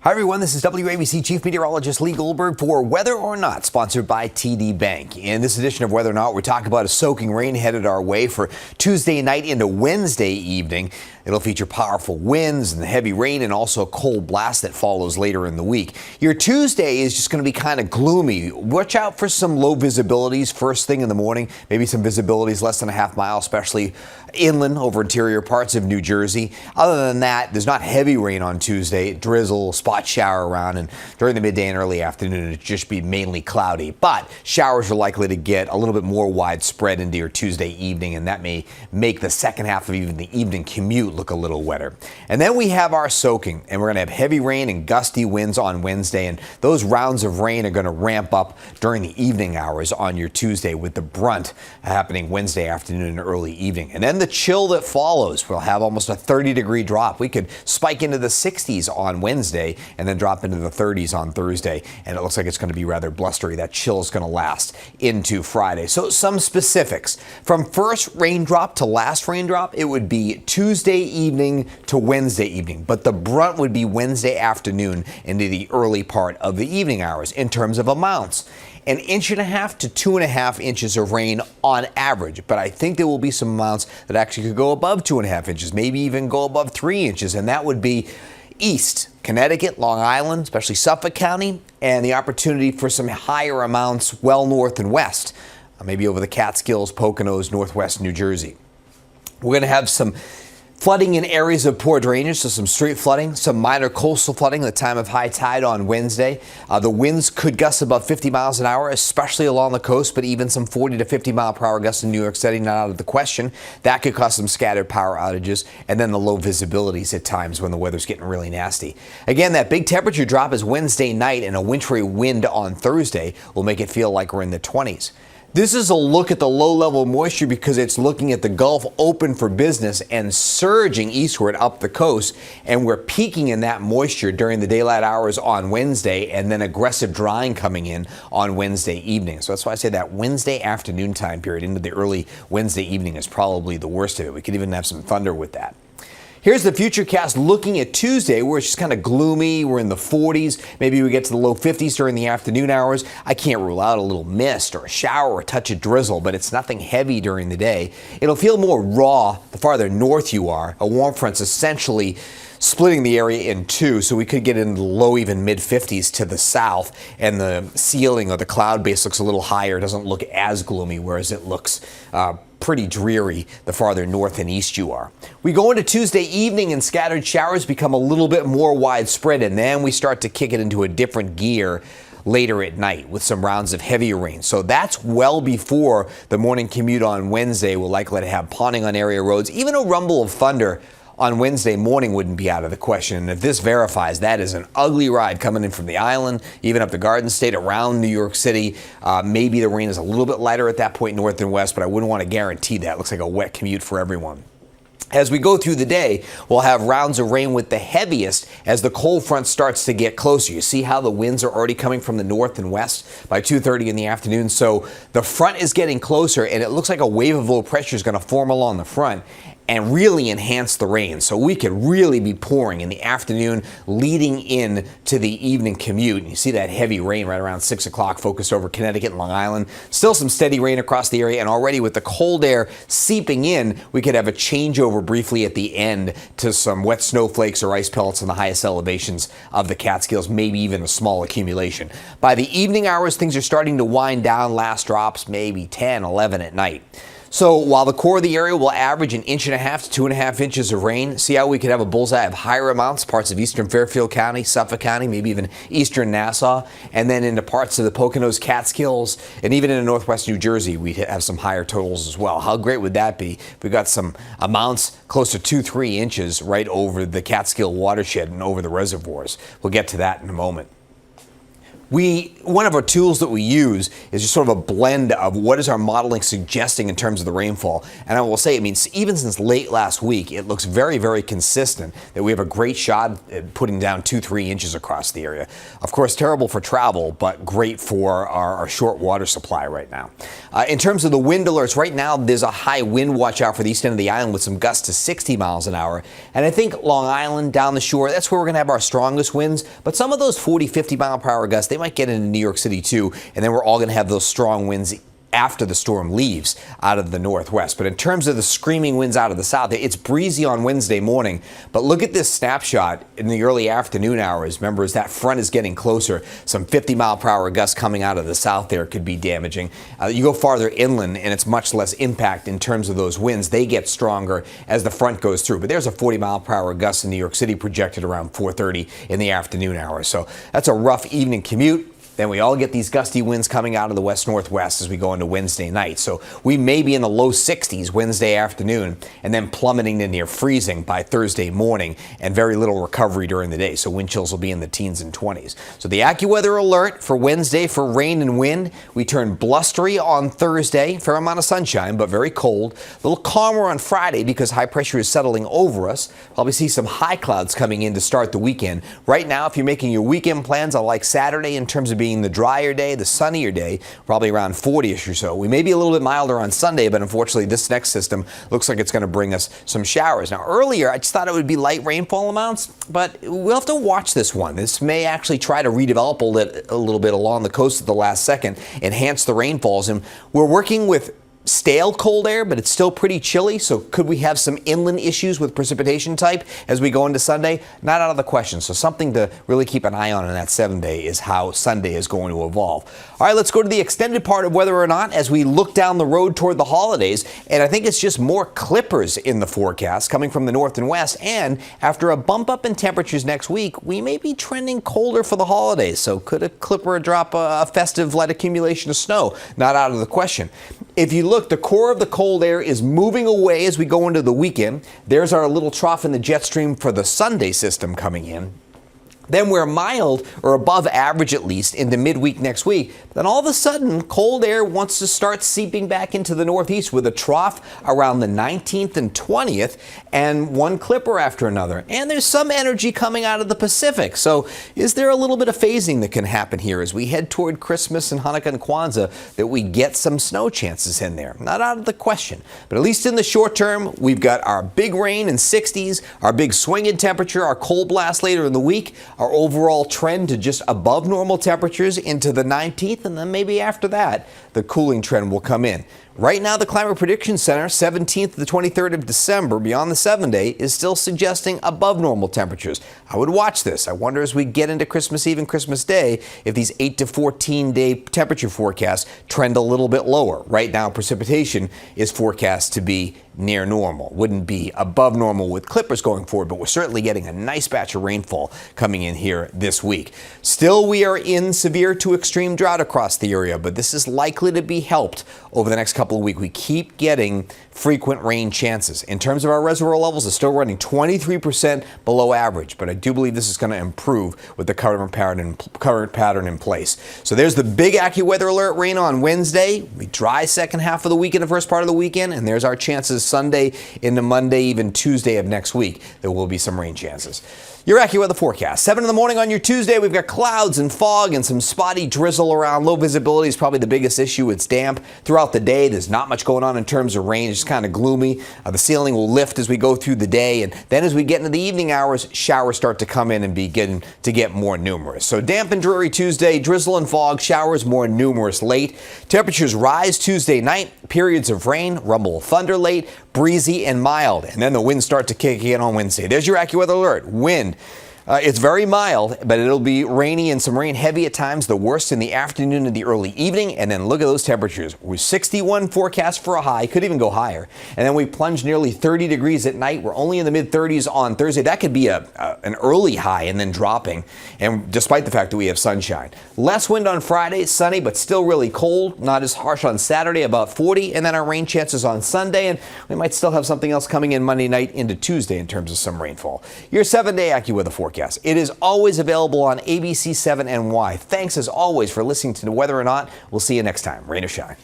Hi everyone, this is WABC Chief Meteorologist Lee Goldberg for Weather or Not, sponsored by TD Bank. In this edition of Weather or Not, we're talking about a soaking rain headed our way for Tuesday night into Wednesday evening. It'll feature powerful winds and heavy rain and also a cold blast that follows later in the week. Your Tuesday is just going to be kind of gloomy. Watch out for some low visibilities first thing in the morning, maybe some visibilities less than a half mile, especially inland over interior parts of New Jersey. Other than that, there's not heavy rain on Tuesday. Drizzle, spot shower around, and during the midday and early afternoon, it'll just be mainly cloudy. But showers are likely to get a little bit more widespread into your Tuesday evening, and that may make the second half of even the evening commute look a little wetter. And then we have our soaking, and we're going to have heavy rain and gusty winds on Wednesday, and those rounds of rain are going to ramp up during the evening hours on your Tuesday, with the brunt happening Wednesday afternoon and early evening. And then the chill that follows, we'll have almost a 30-degree drop. We could spike into the 60s on Wednesday and then drop into the 30s on Thursday, and it looks like it's going to be rather blustery. That chill is going to last into Friday. So some specifics. From first raindrop to last raindrop, it would be Tuesday evening to Wednesday evening, but the brunt would be Wednesday afternoon into the early part of the evening hours. In terms of amounts, 1.5 to 2.5 inches of rain on average, but I think there will be some amounts that actually could go above 2.5 inches, maybe even go above 3 inches, and that would be east Connecticut, Long Island, especially Suffolk County, and the opportunity for some higher amounts well north and west, maybe over the Catskills, Poconos, northwest New Jersey. We're going to have some flooding in areas of poor drainage, so some street flooding, some minor coastal flooding at the time of high tide on Wednesday. The winds could gust above 50 miles an hour, especially along the coast, but even some 40 to 50 mile per hour gusts in New York City, not out of the question. That could cause some scattered power outages, and then the low visibilities at times when the weather's getting really nasty. Again, that big temperature drop is Wednesday night, and a wintry wind on Thursday will make it feel like we're in the 20s. This is a look at the low-level moisture because it's looking at the Gulf open for business and surging eastward up the coast, and we're peaking in that moisture during the daylight hours on Wednesday, and then aggressive drying coming in on Wednesday evening. So that's why I say that Wednesday afternoon time period into the early Wednesday evening is probably the worst of it. We could even have some thunder with that. Here's the Futurecast looking at Tuesday, where it's just kind of gloomy. We're in the 40s. Maybe we get to the low 50s during the afternoon hours. I can't rule out a little mist or a shower or a touch of drizzle, but it's nothing heavy during the day. It'll feel more raw the farther north you are. A warm front's essentially splitting the area in two, so we could get into the low, even mid-50s to the south, and the ceiling or the cloud base looks a little higher. It doesn't look as gloomy, whereas it looks pretty dreary the farther north and east you are. We go into Tuesday evening and scattered showers become a little bit more widespread, and then we start to kick it into a different gear later at night with some rounds of heavier rain. So that's well before the morning commute on Wednesday. We're likely to have ponding on area roads. Even a rumble of thunder on Wednesday morning wouldn't be out of the question. And if this verifies, that is an ugly ride coming in from the island, even up to Garden State, around New York City. Maybe the rain is a little bit lighter at that point north and west, but I wouldn't want to guarantee that. It looks like a wet commute for everyone. As we go through the day, we'll have rounds of rain with the heaviest as the cold front starts to get closer. You see how the winds are already coming from the north and west by 2:30 in the afternoon. So the front is getting closer, and it looks like a wave of low pressure is going to form along the front and really enhance the rain. So we could really be pouring in the afternoon leading in to the evening commute. And you see that heavy rain right around 6 o'clock focused over Connecticut and Long Island. Still some steady rain across the area, and already with the cold air seeping in, we could have a changeover briefly at the end to some wet snowflakes or ice pellets in the highest elevations of the Catskills, maybe even a small accumulation. By the evening hours, things are starting to wind down. Last drops maybe 10, 11 at night. So while the core of the area will average 1.5 to 2.5 inches of rain, see how we could have a bullseye of higher amounts, parts of eastern Fairfield County, Suffolk County, maybe even eastern Nassau, and then into parts of the Poconos, Catskills, and even into northwest New Jersey, we have some higher totals as well. How great would that be if we got some amounts close to 2-3 inches right over the Catskill watershed and over the reservoirs? We'll get to that in a moment. One of our tools that we use is just sort of a blend of what is our modeling suggesting in terms of the rainfall. And I will say, I mean, even since late last week, it looks very, very consistent that we have a great shot at putting down 2-3 inches across the area. Of course, terrible for travel, but great for our short water supply right now. In terms of the wind alerts, right now there's a high wind watch out for the east end of the island with some gusts to 60 miles an hour. And I think Long Island, down the shore, that's where we're going to have our strongest winds. But some of those 40, 50 mile per hour gusts, they might get into New York City too, and then we're all going to have those strong winds after the storm leaves out of the northwest. But in terms of the screaming winds out of the south, it's breezy on Wednesday morning. But look at this snapshot in the early afternoon hours. Remember, as that front is getting closer, some 50 mile per hour gusts coming out of the south there could be damaging. You go farther inland and it's much less impact in terms of those winds. They get stronger as the front goes through. But there's a 40 mile per hour gust in New York City projected around 4:30 in the afternoon hours. So that's a rough evening commute. Then we all get these gusty winds coming out of the west-northwest as we go into Wednesday night. So we may be in the low 60s Wednesday afternoon and then plummeting to near freezing by Thursday morning and very little recovery during the day. So wind chills will be in the teens and 20s. So the AccuWeather alert for Wednesday for rain and wind. We turn blustery on Thursday, fair amount of sunshine, but very cold. A little calmer on Friday because high pressure is settling over us. Probably see some high clouds coming in to start the weekend. Right now, if you're making your weekend plans, I like Saturday in terms of being the drier day, the sunnier day, probably around 40-ish or so. We may be a little bit milder on Sunday, but unfortunately this next system looks like it's going to bring us some showers. Now earlier I just thought it would be light rainfall amounts, but we'll have to watch this one. This may actually try to redevelop a little bit along the coast at the last second, enhance the rainfalls, and we're working with stale cold air, but it's still pretty chilly. So could we have some inland issues with precipitation type as we go into Sunday? Not out of the question. So something to really keep an eye on in that 7-day is how Sunday is going to evolve. All right, let's go to the extended part of whether or not as we look down the road toward the holidays. And I think it's just more clippers in the forecast coming from the north and west. And after a bump up in temperatures next week, we may be trending colder for the holidays. So could a clipper drop a festive light accumulation of snow? Not out of the question. If you look, the core of the cold air is moving away as we go into the weekend. There's our little trough in the jet stream for the Sunday system coming in. Then we're mild or above average at least into midweek next week. Then all of a sudden, cold air wants to start seeping back into the northeast with a trough around the 19th and 20th and one clipper after another. And there's some energy coming out of the Pacific. So is there a little bit of phasing that can happen here as we head toward Christmas and Hanukkah and Kwanzaa that we get some snow chances in there? Not out of the question. But at least in the short term, we've got our big rain in 60s, our big swing in temperature, our cold blast later in the week, our overall trend to just above normal temperatures into the 19th, and then maybe after that, the cooling trend will come in. Right now, the Climate Prediction Center, 17th to the 23rd of December, beyond the 7-day, is still suggesting above normal temperatures. I would watch this. I wonder as we get into Christmas Eve and Christmas Day, if these 8 to 14-day temperature forecasts trend a little bit lower. Right now, precipitation is forecast to be near normal. Wouldn't be above normal with clippers going forward, but we're certainly getting a nice batch of rainfall coming in here this week. Still, we are in severe to extreme drought across the area, but this is likely to be helped over the next couple of weeks. We keep getting frequent rain chances. In terms of our reservoir levels, it's still running 23% below average, but I do believe this is going to improve with the current pattern in place. So there's the big AccuWeather alert rain on Wednesday. We dry second half of the week and the first part of the weekend, and there's our chances Sunday into Monday, even Tuesday of next week. There will be some rain chances. Your AccuWeather forecast. 7 in the morning on your Tuesday, we've got clouds and fog and some spotty drizzle around. Low visibility is probably the biggest issue. It's damp throughout the day. There's not much going on in terms of rain. It's kind of gloomy. The ceiling will lift as we go through the day. And then as we get into the evening hours, showers start to come in and begin to get more numerous. So damp and dreary Tuesday, drizzle and fog, showers more numerous late. Temperatures rise Tuesday night. Periods of rain, rumble of thunder late, breezy and mild. And then the winds start to kick in on Wednesday. There's your AccuWeather alert. Wind. It's very mild, but it'll be rainy and some rain heavy at times, the worst in the afternoon and the early evening. And then look at those temperatures. We're 61 forecast for a high, could even go higher. And then we plunge nearly 30 degrees at night. We're only in the mid-30s on Thursday. That could be an early high and then dropping, and despite the fact that we have sunshine. Less wind on Friday, sunny, but still really cold. Not as harsh on Saturday, about 40. And then our rain chances on Sunday. And we might still have something else coming in Monday night into Tuesday in terms of some rainfall. Your 7-day AccuWeather forecast. forecast. It is always available on ABC 7 NY. Thanks as always for listening to Weather or Not. We'll see you next time. Rain or shine.